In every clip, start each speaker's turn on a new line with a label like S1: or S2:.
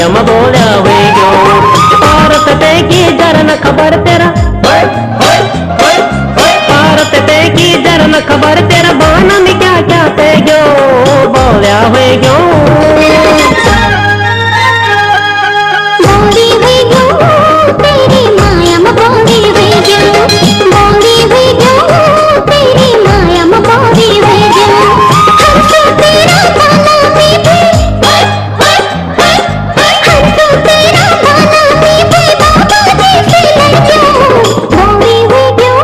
S1: माया में बोलिया हुए क्यों। भारत ते की जर न खबर तेरा, भारत ते की जर न खबर तेरा बाना में क्या क्या पे गयो बोलिया हुए क्यों।
S2: बोली हुई क्यों तेरी माया में बोली हुई क्यों, बोली हुई क्यों तेरी माया में बोली हुई क्यों। हमको तेरा बाला मीठे, हमको तेरा बाला मीठे बाबा जी से लड़कियों बोली हुई क्यों।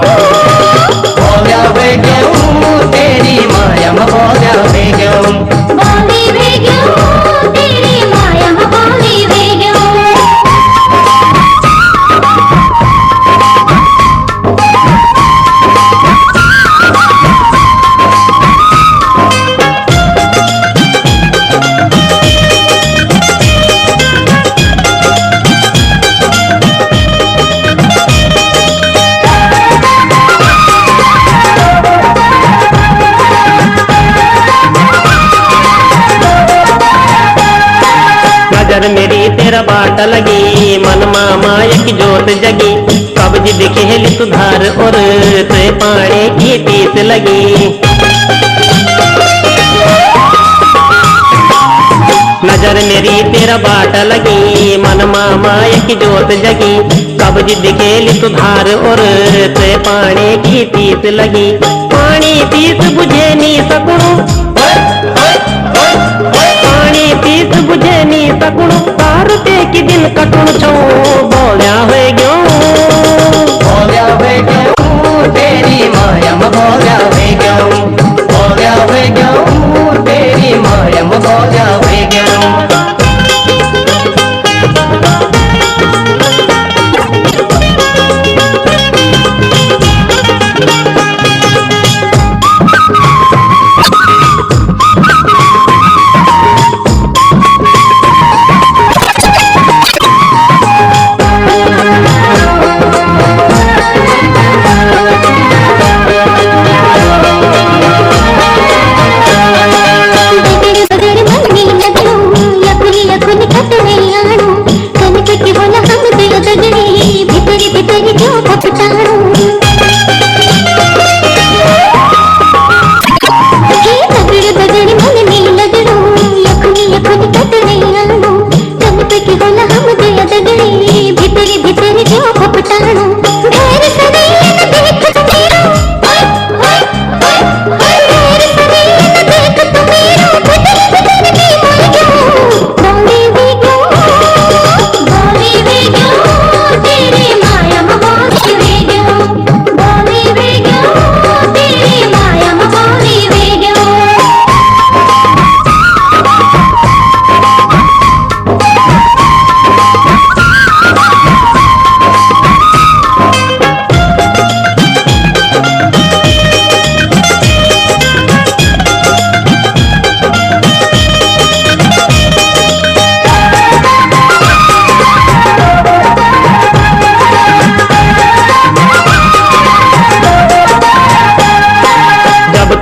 S1: बोलिया हुए क्यों तेरी माया में बोलिया हुए क्यों।
S2: बोली हुई क्यों तेरी माया में बोली हुई क्यों।
S1: नजर मेरी तेरा बाट लगी मन माया की जोत जगी। कब जी दिखेली सुधार और ते पानी की तीस लगी। नजर मेरी तेरा बाट लगी मन माया की जोत जगी। कब जी दिखेली सुधार और ते पानी की तीस लगी। पानी तीस बुझे नी सकूं, पानी तीस बुझे नी सकूं तार ते की दिन कटुण छो बोलिया हुए क्यों। बोलिया हुए क्यों तेरी माया में बोलिया हुए क्यों। बोलिया हुए क्यों तेरी माया में बोलिया हुए क्यों।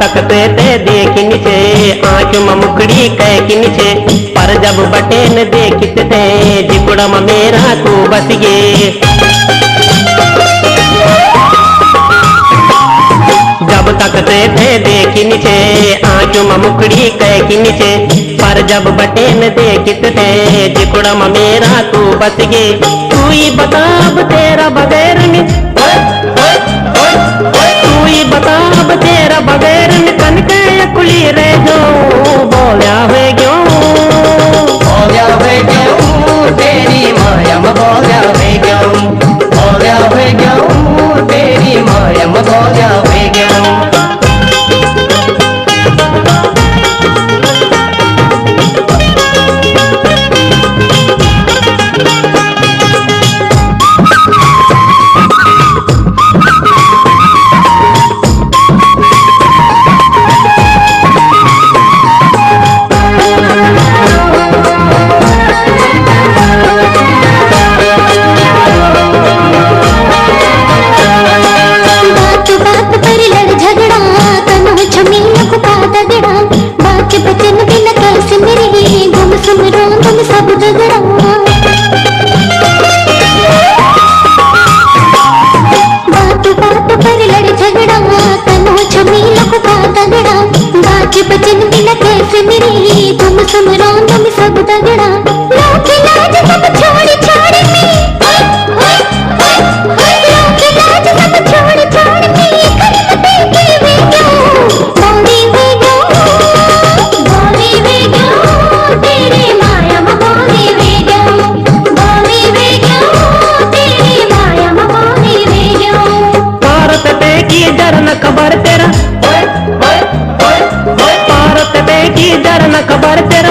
S1: तकते ते देखिन छे आँख में मुखड़ी कहकिन छे। पर जब बटेन देखित थे जिकुड़ा में मेरा को बस गे। जब तकते थे देखिन छे आँख में मुखड़ी कहकिन छे। पर जब बटेन देखित थे जिकुड़ा में मेरा को बस गे। तू ही बताब तेरा बगैर में, तू ही बताब तेरा बगैर में तन के कुली रह जो बोलिया हुए क्यों। बोलिया हुए क्यों तेरी माया में बोलिया हुए क्यों। बोलिया हुए क्यों तेरी माया में बोलिया हुए क्यों।
S2: मालूम सब तगड़ा लोक लाज सब छोड़ छोड़ के लोक लाज सब छोड़ छोड़ के करमते के वे क्यों बोली वे क्यों तेरी माया में बोली वे क्यों तेरी माया में बोली वे क्यों
S1: भारत पे की डर न खबर तेरा भारत पे की डर न खबर तेरा